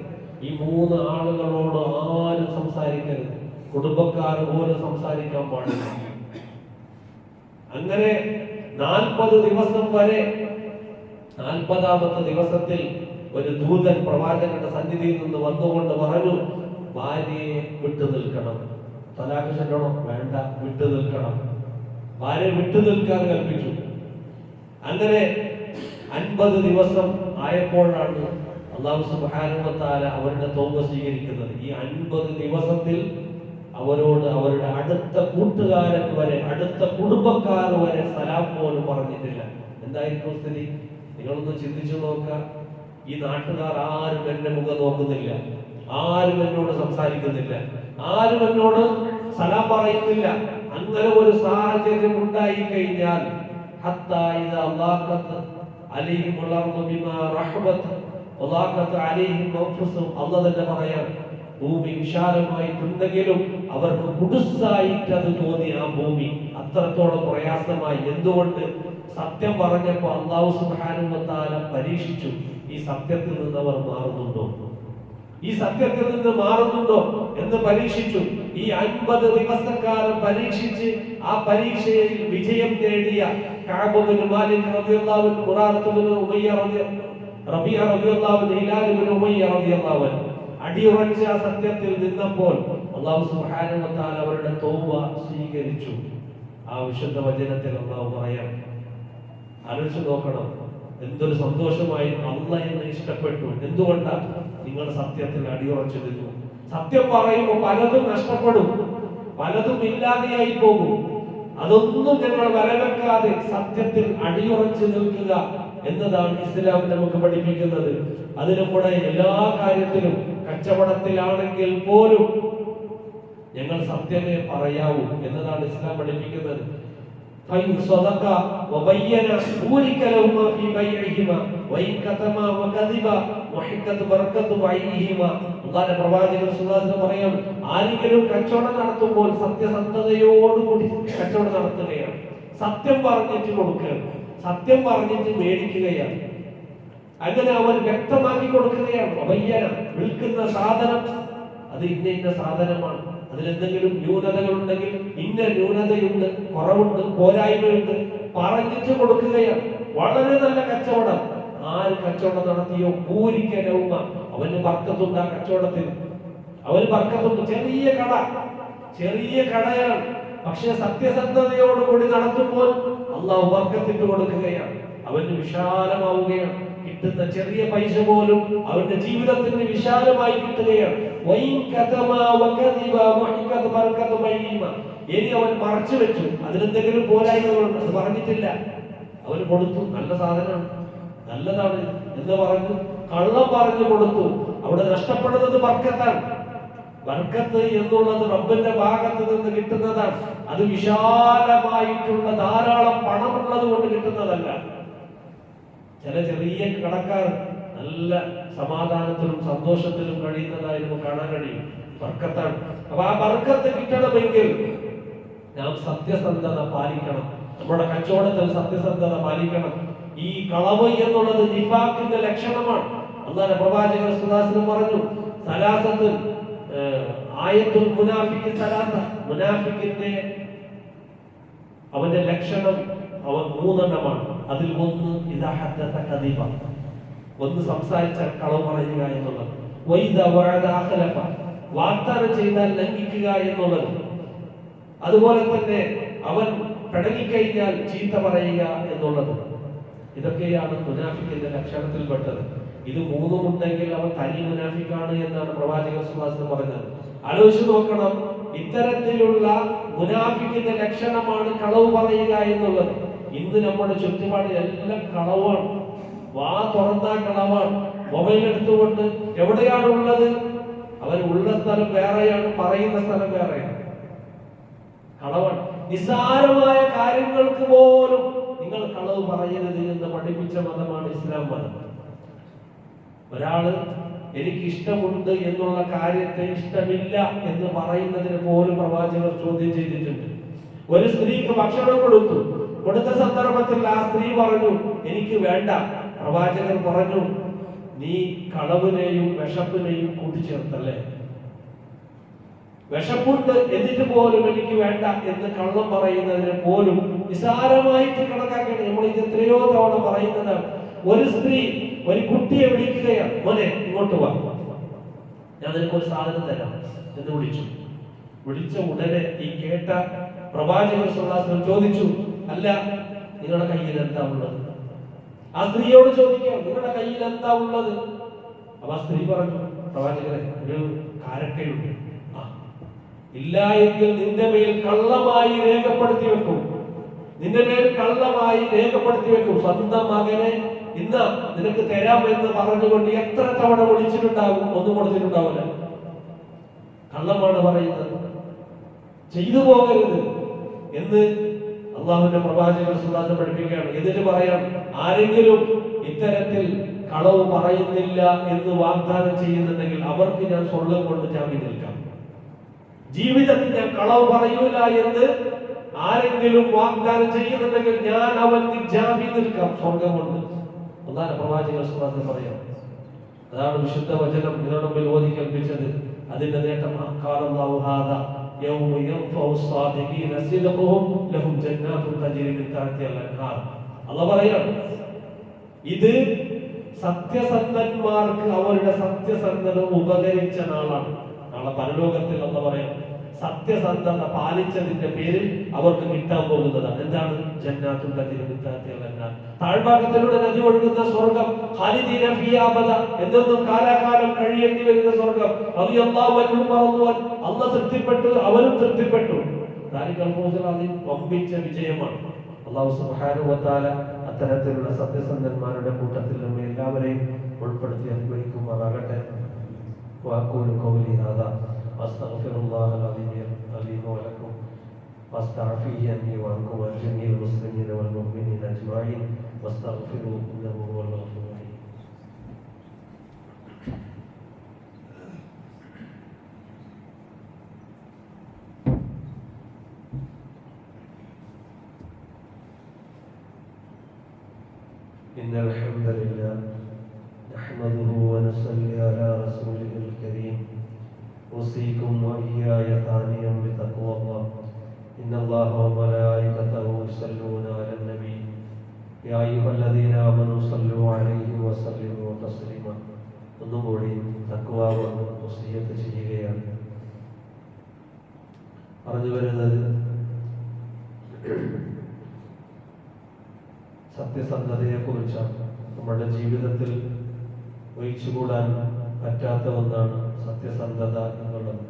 A: ഈ മൂന്ന് ആളുകളോട് ആരും സംസാരിക്കരുത്, കുടുംബക്കാർ പോലും സംസാരിക്കാൻ പാടില്ല. അങ്ങനെ 40 ദിവസം വരെ, 40ാമത്തെ ദിവസത്തിൽ ഒരു ദൂതൻ പ്രവാചകന്റെ സന്നിധിയിൽ നിന്ന് വന്നുകൊണ്ട് പറഞ്ഞു, ഭാര്യയെ വിട്ടു നിൽക്കണം. തലാഖ് ചൊല്ലണോ? വേണ്ട, വിട്ടു നിൽക്കണം. ഭാര്യ വിട്ടു നിൽക്കാൻ കൽപ്പിച്ചു. അങ്ങനെ 50 ദിവസം ആയപ്പോഴാണ് അല്ലാഹു സുബ്ഹാനഹു വ തആല അവരുടെ തൗബ സ്വീകരിക്കുന്നത്. ഈ 50 ദിവസത്തിൽ അവരോട് അവരുടെ അടുത്ത കൂട്ടുകാരൻ വരെ, അടുത്ത കുടുംബക്കാർ വരെ സലാം പോലും പറഞ്ഞിട്ടില്ല. എന്തായിരിക്കും സ്ഥിതി? നിങ്ങളൊന്ന് ചിന്തിച്ചു നോക്കുക. ഈ നാട്ടുകാർ ആരും എന്റെ മുഖം നോക്കുന്നില്ല, ആരും എന്നോട് സംസാരിക്കുന്നില്ല, ആരും എന്നോട് സലാം പറയുന്നില്ല. അങ്ങനെ ഒരു സാഹചര്യം ഉണ്ടായി കഴിഞ്ഞാൽ ഹത്താ ഇദാ ളാഖത് അലൈഹിമുൽ അർദു ബിമാ റഹബത് വളാഖത് അലൈഹിം അൻഫുസുഹും, അല്ലാഹു തന്നെ പറയാം, ഭൂമി വിശാലമായിട്ടുണ്ടെങ്കിലും അവർക്ക് കുടുസായിട്ട് അത് തോന്നി. ആ ഭൂമി അത്രത്തോളം പ്രയാസമായി. എന്തുകൊണ്ട്? സത്യം പറഞ്ഞപ്പോ അല്ലാഹു സുബ്ഹാനഹു വ തആല പരീക്ഷിച്ചു, ഈ സത്യത്തിൽ നിന്ന് അവർ മാറുന്നുണ്ടോ, ഈ സത്യത്തിൽ നിന്ന് മാറുന്നുണ്ടോ എന്ന് പരീക്ഷിച്ചു. ഈ 50 ദിവസക്കാലം പരീക്ഷിച്ച് ആ പരീക്ഷയിൽ വിജയം നേടിയ കഅബ് ഇബ്നു മാലിക് റളിയല്ലാഹു അൻഹു, ഖുറാത്ത് ഇബ്നു ഉമയ്യ റബീഅ റളിയല്ലാഹു അൻഹു, ഹിലാൽ ഇബ്നു ഉമയ്യ റളിയല്ലാഹു അൻഹു അടിയുറച്ച സത്യത്തിൽ നിന്നപ്പോൾ അല്ലാഹു സുബ്ഹാനഹു വ തആല അവരുടെ തൗബ സ്വീകരിച്ചു. ആ വിശുദ്ധ വചനത്തിൽ അല്ലാഹു പറയാം, ആലോചിച്ച് നോക്കണം, എന്തൊരു സന്തോഷമായി. അല്ലാഹ് എന്നെ ഇഷ്ടപ്പെട്ടു. എന്തുകൊണ്ടാണ്? നിങ്ങൾ സത്യത്തിൽ അടിയുറച്ചു നിന്നു. സത്യം പറയുമ്പോൾ പലതും നഷ്ടപ്പെടും, പലതും ഇല്ലാതെയായി പോകും. അതൊന്നും ഞങ്ങൾ വരവെക്കാതെ സത്യത്തിൽ അടിയുറച്ചു നിൽക്കുക എന്നതാണ് ഇസ്ലാം നമുക്ക് പഠിപ്പിക്കുന്നത്. അതിനു കൂടെ എല്ലാ കാര്യത്തിലും, കച്ചവടത്തിലാണെങ്കിൽ പോലും ഞങ്ങൾ സത്യമേ പറയാവൂ എന്നതാണ് ഇസ്ലാം പഠിപ്പിക്കുന്നത്. ആരെങ്കിലും കച്ചവടം നടത്തുമ്പോൾ സത്യസന്ധതയോടുകൂടി കച്ചവടം നടത്തുകയാണ്, സത്യം പറഞ്ഞിട്ട് കൊടുക്കുകയാണ്, സത്യം പറഞ്ഞിട്ട് മേടിക്കുകയാണ്. അങ്ങനെ അവൻ വ്യക്തമാക്കി കൊടുക്കുകയാണ്. വയ്യന, വിൽക്കുന്ന സാധനം അത് ഇന്ന ഇന്ന സാധനമാണ്, അതിലെന്തെങ്കിലും ന്യൂനതകളുണ്ടെങ്കിൽ ഇന്ന ന്യൂനതയുണ്ട്, കുറവുണ്ട്, പോരായ്മയുണ്ട് പറഞ്ഞിട്ട് കൊടുക്കുകയാണ്. വളരെ നല്ല കച്ചവടം. ആര് കച്ചവടം നടത്തിയോ പൂരിക്കലവുമ, അവന് ബർക്കത്തുണ്ട്. ആ കച്ചവടത്തിൽ അവന് ബർക്കത്തുണ്ട്. ചെറിയ കടയാണ്, പക്ഷെ സത്യസന്ധതയോടുകൂടി നടത്തുമ്പോൾ അല്ലാഹു ബർക്കത്തിട്ട് കൊടുക്കുകയാണ്. അവന് വിശാലമാവുകയാണ്. കിട്ടുന്ന ചെറിയ പൈസ പോലും അവന്റെ ജീവിതത്തിന് വിശാലമായി കിട്ടുകയാണ്. ഇനി അവൻ മറച്ചു വെച്ചു, അതിലെന്തെങ്കിലും പോരായ്മകളുണ്ട്, അത് പറഞ്ഞിട്ടില്ല, അവന് കൊടുത്തു, നല്ല സാധനമാണ്, നല്ലതാണ് എന്ന് പറഞ്ഞു കള്ളം പറഞ്ഞു കൊടുത്തു. അവിടെ നഷ്ടപ്പെടുന്നത് ബർക്കത്താണ്. ബർക്കത്ത് എന്നുള്ളത് റബ്ബിന്റെ ഭാഗത്ത് നിന്ന് കിട്ടുന്നതാണ്. അത് വിശാലമായിട്ടുള്ള ധാരാളം പണമുള്ളത് കൊണ്ട് കിട്ടുന്നതല്ല. ചെറിയ കടക്കാർ നല്ല സമാധാനത്തിലും സന്തോഷത്തിലും കഴിയുന്നതായി നമുക്ക് കാണാൻ കഴിയും. ബർക്കത്താണ്. അപ്പൊ ആ ബർക്കത്ത് കിട്ടണമെങ്കിൽ നാം സത്യസന്ധത പാലിക്കണം. നമ്മുടെ കച്ചവടത്തിൽ സത്യസന്ധത പാലിക്കണം. ഈ കളവ് എന്നുള്ളത് നിഫാഖിന്റെ ലക്ഷണമാണ്. അല്ലാഹുവിന്റെ പ്രവാചകൻ സ്വല്ലല്ലാഹു അലൈഹി വസല്ലം പറഞ്ഞു, സലാസത്ത് ആയത്തുൽ മുനാഫിഖി സലാസ, മുനാഫിഖിന്റെ അവന്റെ ലക്ഷണം അവൻ 3 എണ്ണമാണ്. അതിൽ ഒന്ന് ഇദാ ഹദ്ദസ കദിബ, ഒന്ന് സംസാരിച്ചാൽ കളവ് പറയുക എന്നുള്ളത്. വഇദാ വഅദ അഖലഫ, വാഗ്ദാനം ചെയ്താൽ ലംഘിക്കുക എന്നുള്ളത്. അതുപോലെ തന്നെ അവൻ പിണങ്ങിക്കഴിഞ്ഞാൽ ചീത്ത പറയുക എന്നുള്ളത്. ഇതൊക്കെയാണ് മുനാഫിക്കിന്റെ ലക്ഷണത്തിൽപ്പെട്ടത്. ഇത് 3 ഉണ്ടെങ്കിൽ അവൻ തനി മുനാഫിക്കാണ് എന്നാണ് പ്രവാചകൻ സ്വല്ലല്ലാഹു അലൈഹി വസല്ലം പറഞ്ഞത്. ആലോചിച്ച് നോക്കണം, ഇത്തരത്തിലുള്ള മുനാഫിക്കിന്റെ ലക്ഷണമാണ് കളവ് പറയുക എന്നുള്ളത്. ഇന്ന് നമ്മുടെ ചുറ്റുപാടിൽ എല്ലാം കളവാണ്. വാ തുറന്നാ കളവാണ്. മൊബൈൽ എടുത്തുകൊണ്ട് എവിടെയാണുള്ളത്? അവൻ ഉള്ള സ്ഥലം വേറെയാണ്, പറയുന്ന സ്ഥലം വേറെയാണ്. കളവാണ്. നിസ്സാരമായ കാര്യങ്ങൾക്ക് പോലും നിങ്ങൾ കളവ് പറയരുത് എന്ന് പഠിപ്പിച്ച മതമാണ് ഇസ്ലാം മതം. ഒരാള് എനിക്ക് ഇഷ്ടമുണ്ട് എന്നുള്ള കാര്യത്തെ ഇഷ്ടമില്ല എന്ന് പറയുന്നതിന് പോലും പ്രവാചകർ ചോദ്യം ചെയ്തിട്ടുണ്ട്. ഒരു സ്ത്രീക്ക് ഭക്ഷണം കൊടുത്ത സന്ദർഭത്തിൽ ആ സ്ത്രീ പറഞ്ഞു എനിക്ക് വേണ്ട. പ്രവാചകർ പറഞ്ഞു നീ കളവിനെയും വിശപ്പിനെയും കൂട്ടിച്ചേർത്തല്ലേ? വിശപ്പുണ്ട് എന്നിട്ട് പോലും എനിക്ക് വേണ്ട എന്ന് കള്ളം പറയുന്നതിന് പോലും നിസാരമായിട്ട് കണക്കാക്കണം. നമ്മൾ ഇത് എത്രയോ തവണ പറയുന്നതാണ്. ഒരു സ്ത്രീ ഒരു കുട്ടിയെ വിളിക്കുകയാണ്, മോനെ ഇങ്ങോട്ട് വാ, ഞാൻ നിനക്കൊരു സാധനം തരാം എന്ന് വിളിച്ച ഉടനെ ഈ കേട്ട പ്രവാചകർ സ്വല്ലല്ലാഹു അലൈഹി വസല്ലം ചോദിച്ചു, അല്ല നിങ്ങളുടെ കയ്യിൽ എന്താ ഉള്ളത്? ആ സ്ത്രീയോട് ചോദിക്കാം, നിങ്ങളുടെ കയ്യിൽ എന്താ ഉള്ളത്? അപ്പൊ ആ സ്ത്രീ പറഞ്ഞു, പ്രവാചകരെ ഒരു കാരക്കയുണ്ട്. ഇല്ല എങ്കിൽ നിന്റെ മേൽ കള്ളമായി രേഖപ്പെടുത്തി വെക്കും. സ്വന്തം മകനെ ഇന്ന് നിനക്ക് തരാമെന്ന് പറഞ്ഞുകൊണ്ട് എത്ര തവണ വിളിച്ചിട്ടുണ്ടാകും? ഒന്നും കൊടുത്തിട്ടുണ്ടാവില്ല. കള്ളമാണ് പറയുന്നത്. ചെയ്തു പോകരുത് എന്ന് അള്ളാഹുവിന്റെ പ്രവാചകർ സുല്ലാഹു പഠിപ്പിക്കുകയാണ്. എന്നിട്ട് പറയാം, ആരെങ്കിലും ഇത്തരത്തിൽ കളവ് പറയുന്നില്ല എന്ന് വാഗ്ദാനം ചെയ്യുന്നുണ്ടെങ്കിൽ അവർക്ക് ഞാൻ സ്വർഗം കൊണ്ട് ജാമ്യം നിൽക്കാം. ജീവിതത്തിൽ ഞാൻ കളവ് പറയൂല എന്ന് ആരെങ്കിലും വാഗ്ദാനം ചെയ്യുന്നുണ്ടെങ്കിൽ ഞാൻ അവർക്ക് ജാമ്യം നിൽക്കാം സ്വർഗം കൊണ്ട്. അല്ലാഹുവിന്റെ പ്രവാചകർ സുല്ലാഹു പറയാം. അതാണ് വിശുദ്ധ വചനം ഇതിനോട് മുമ്പിൽ ഓതി കേൾപ്പിച്ചത്. അതിന്റെ നേട്ടം ഖാലല്ലാഹു ഹാദാ യൗമ യൻഫഉ സ്സാദിഖീന സിദ്ഖുഹും ലഹും ജന്നാത്തുൻ തജ്രി മിൻ തഹ്തിഹൽ അൻഹാർ. അല്ലാഹു പറയാം, ഇത് സത്യസന്ധന്മാർക്ക് അവരുടെ സത്യസന്ധത ഉപകരിച്ച നാളാണ്. നാളെ പരലോകത്തിൽ അല്ലാഹു പറയാം, സത്യസന്ധത പാലിച്ചതിന്റെ പേരിൽ അവർക്ക് കിട്ടാൻ പോകുന്നതാണ്. എന്താണ്? ജന്നാത്തുൻ തജ്രി മിൻ തഹ്തിഹൽ അൻഹാർ. താഴ്ഭാഗത്തിലൂടെ നദി ഒഴുകുന്ന സ്വർഗ്ഗം. ഖാലിദീന ഫീഹാ അബദ, എന്നും കാലാകാലം കഴിയേണ്ടി വരുന്ന സ്വർഗ്ഗം. റളിയല്ലാഹു അൻഹും വറദുൻ, അല്ലാഹു തൃപ്തിപ്പെട്ടു, അവരും തൃപ്തിപ്പെട്ടു. ദാലികൽ ഫൗസുൽ അദീം, വമ്പിച്ച വിജയമാണ്. അല്ലാഹു സുബ്ഹാനഹു വ തആല അത്തരത്തിലുള്ള സത്യസന്ധന്മാരുടെ കൂട്ടത്തിൽ നമ്മെ എല്ലാവരെയും ഉൾപ്പെടുത്തി അനുഗ്രഹിക്കുമാറാകട്ടെ. വഅഖൂലു ഖൗലി ഹാദാ അസ്തഗ്ഫിറുല്ലാഹൽ അലീം വലക്കും വസ്തഗ്ഫിറു അന്നി വഅൻകും വജമീഅൽ മുസ്ലിമീന വൽ മുഅ്മിനീന അജ്മഈൻ വസ്തഗ്ഫിറു ഇന്നഹു ഹുവൽ ഗഫൂറുർ റഹീം. ഇന്നൽ ഹംദലില്ലാഹ് നഹ്മദുഹു വനസല്ലി അലാ റസൂലിഹിൽ കരീം. ഉസീകും വഇയ്യായ താനിയം ബിതഖ്വല്ലാഹ്. ഇന്നല്ലാഹ വമലായികതഹു യുസല്ലൂന അലൻ നബി യാ അയ്യുഹല്ലദീന ആമനൂ സല്ലു അലൈഹി വസല്ലിമു തസ്ലീമ. ഒന്നുകൂടി തഖ്വ കൊണ്ട് വസിയത്ത് ചെയ്യുകയാണ്. പറഞ്ഞു വരുന്നത് സത്യസന്ധതയെ കുറിച്ചാണ്. നമ്മുടെ ജീവിതത്തിൽ ഒഴിച്ചുകൂടാൻ പറ്റാത്ത ഒന്നാണ് സത്യസന്ധത എന്നുള്ളത്.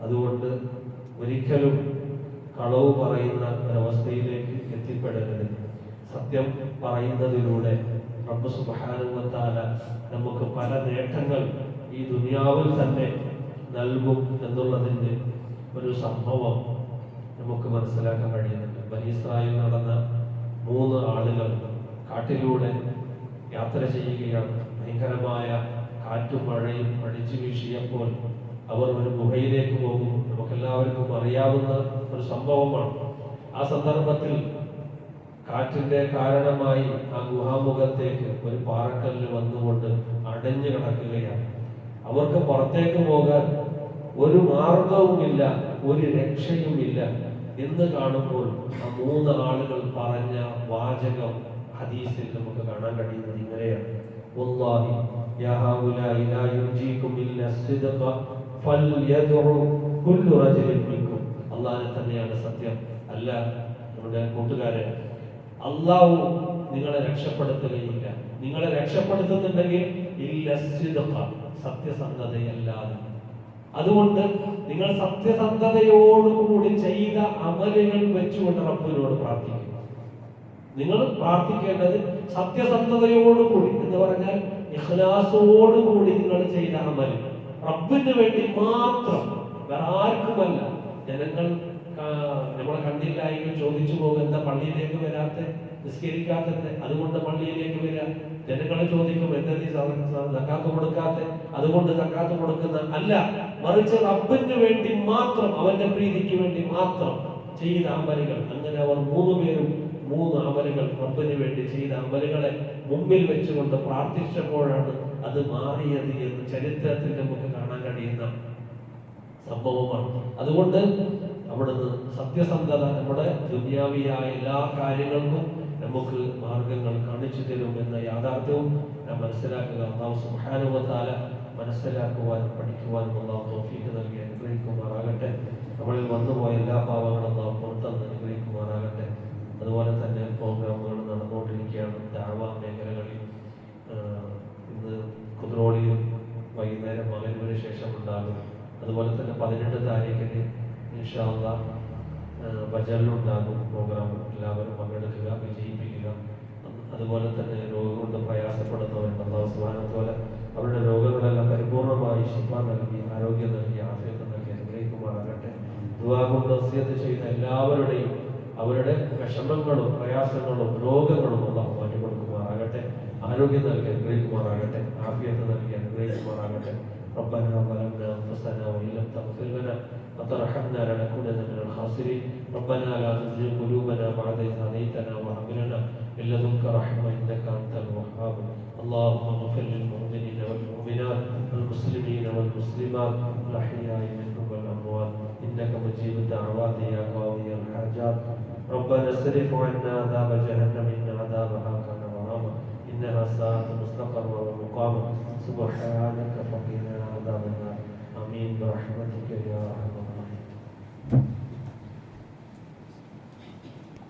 A: അതുകൊണ്ട് ഒരിക്കലും കളവ് പറയുന്ന ഒരവസ്ഥയിലേക്ക് എത്തിപ്പെടരുത്. സത്യം പറയുന്നതിലൂടെ റബ്ബ് സുബ്ഹാനഹു വ തആല നമുക്ക് പല നേട്ടങ്ങൾ ഈ ദുനിയാവിൽ തന്നെ നൽകും എന്നുള്ളതിൻ്റെ ഒരു സംഭവം നമുക്ക് മനസ്സിലാക്കാൻ കഴിയുന്നുണ്ട്. ബനി ഇസ്രായേൽ നടന്ന 3 ആളുകൾ കാട്ടിലൂടെ യാത്ര ചെയ്യുകയാണ്. ഭയങ്കരമായ കാറ്റും മഴയും അടിച്ചു വീശിയപ്പോൾ അവർ ഒരു ഗുഹയിലേക്ക് പോകും. നമുക്കെല്ലാവർക്കും അറിയാവുന്ന ഒരു സംഭവമാണ്. ആ സന്ദർഭത്തിൽ കാറ്റിന്റെ കാരണമായി ആ ഗുഹാമുഖത്തേക്ക് ഒരു പാറക്കല്ല് വന്നുകൊണ്ട് അടഞ്ഞു കിടക്കുകയാണ്. അവർക്ക് പുറത്തേക്ക് പോകാൻ ഒരു മാർഗവുമില്ല, ഒരു രക്ഷയുമില്ല എന്ന് കാണുമ്പോൾ ആ 3 ആളുകൾ പറഞ്ഞ വാചകം ഹദീസിൽ നമുക്ക് കാണാൻ കഴിയുന്നത് ഇങ്ങനെയാണ്: വല്ലാഹി യാ ഹൗലാഇ ലാ യുൻജീകും ഇല്ലാ സിദ്ഖ ഫൽയദ്ഉ കുല്ലു റജുലിൻ മിൻകും. അല്ലാഹു തന്നെയാണ് സത്യം. അല്ല നമ്മുടെ കൂട്ടുകാരെ, അല്ലാഹു നിങ്ങളെ രക്ഷപ്പെടുത്തുകയില്ല. നിങ്ങളെ രക്ഷപ്പെടുത്തുന്നുണ്ടെങ്കിൽ ഇല്ല സിദ്ഖ, സത്യസന്ധതയല്ലാതെ. അതുകൊണ്ട് നിങ്ങൾ സത്യസന്ധതയോടുകൂടി ചെയ്ത അമലുകൾ വെച്ചുകൊണ്ട് റബ്ബിനോട് പ്രാർത്ഥിക്കുക. നിങ്ങൾ പ്രാർത്ഥിക്കേണ്ടത് സത്യസന്ധതയോടുകൂടി എന്ന് പറഞ്ഞാൽ ഇഖ്ലാസോടുകൂടി നിങ്ങൾ ചെയ്ത അമൽ റബ്ബിന് വേണ്ടി മാത്രം, വേറെ ആർക്കുമല്ല. ജനങ്ങൾ നമ്മളെ കണ്ടില്ല എങ്കിൽ ചോദിച്ചു പോകും, എന്താ പള്ളിയിലേക്ക് വരാത്ത, നിസ്കരിക്കാത്തത്, അതുകൊണ്ട് പള്ളിയിലേക്ക് വരിക. ജനങ്ങളെ ചോദിക്കും, എന്താ നീ സക്കാത്ത് കൊടുക്കാത്ത, അതുകൊണ്ട് സക്കാത്ത് കൊടുക്കുന്ന അല്ല, മറിച്ച് റബ്ബിന് വേണ്ടി മാത്രം, അവന്റെ പ്രീതിക്ക് വേണ്ടി മാത്രം ചെയ്ത അമലുകൾ. അങ്ങനെ അവർ 3 പേരും 3 അമലുകൾ റബ്ബിന് വേണ്ടി ചെയ്ത അമലുകളെ മുമ്പിൽ വെച്ചുകൊണ്ട് പ്രാർത്ഥിച്ചപ്പോഴാണ് അത് മാറിയത് എന്ന് ചരിത്രത്തിൽ നമുക്ക് കാണാൻ കഴിയുന്ന സംഭവമാണ്. അതുകൊണ്ട് അവിടുന്ന് സത്യസന്ധത നമ്മുടെ ദുനിയാവിയായ എല്ലാ കാര്യങ്ങൾക്കും നമുക്ക് മാർഗങ്ങൾ കാണിച്ചു തരും എന്ന യാഥാർത്ഥ്യവും നാം മനസ്സിലാക്കുക. അല്ലാഹു സുബ്ഹാനഹു വ തആല മനസ്സിലാക്കുവാനും പഠിക്കുവാനും അല്ലാഹു തൗഫീഖ് നൽകി അനുഗ്രഹിക്കുമാറാകട്ടെ. നമ്മളിൽ വന്നുപോയ എല്ലാ പാവങ്ങളും അല്ലാഹു പുറത്തുനിന്ന് അനുഗ്രഹിക്കുമാറാകട്ടെ. അതുപോലെ തന്നെ പ്രോഗ്രാമുകൾ നടന്നുകൊണ്ടിരിക്കുകയാണ് ദഅവ മേഖലകളിൽ. ഇന്ന് കുദ്രോളിയിൽ വൈകുന്നേരം മഗ്‌രിബിന് ശേഷം ഉണ്ടാകും. അതുപോലെ തന്നെ 18 താരീഖിന് ഇൻഷാ അല്ലാഹ് ബജറിലുണ്ടാകും പ്രോഗ്രാം. എല്ലാവരും പങ്കെടുക്കുക, വിജയിപ്പിക്കുക. അതുപോലെ തന്നെ രോഗം കൊണ്ട് പ്രയാസപ്പെടുന്നവർക്ക് അല്ലാഹു സുബ്ഹാനഹു വ തആല അവരുടെ രോഗങ്ങളെല്ലാം പരിപൂർണമായി ശിഫ നൽകി, ആരോഗ്യം നൽകി, ആഫിയത്ത് നൽകി അനുഗ്രഹിക്കുമാറാകട്ടെ. ദുആ കൊണ്ട് വസിയത്ത് ചെയ്ത എല്ലാവരുടെയും അവരുടെ വിഷമങ്ങളും പ്രയാസങ്ങളും രോഗങ്ങളും അല്ലാഹു മാറ്റി കൊടുക്കുമാറാകട്ടെ. ആരോഗ്യം നൽകി അനുഗ്രഹിക്കുമാറാകട്ടെ. ആഫിയത്ത് നൽകി അനുഗ്രഹിക്കുമാറാകട്ടെ. ربنا ظلمنا أنفسنا وإن لم تغفر لنا وترحمنا لنكونن من الخاسرين. ربنا لا تزغ قلوبنا بعد إذ هديتنا وهب لنا من لدنك رحمة إنك أنت الوهاب. اللهم اغفر للمؤمنين والمؤمنات والمسلمين والمسلمات الأحياء منهم والأموات إنك مجيب الدعوات يا قاضي الحاجات. ربنا اصرف عنا عذاب جهنم إن عذابها كان غراما إنها ساءت مستقرا ومقاما. سبحانك فقنا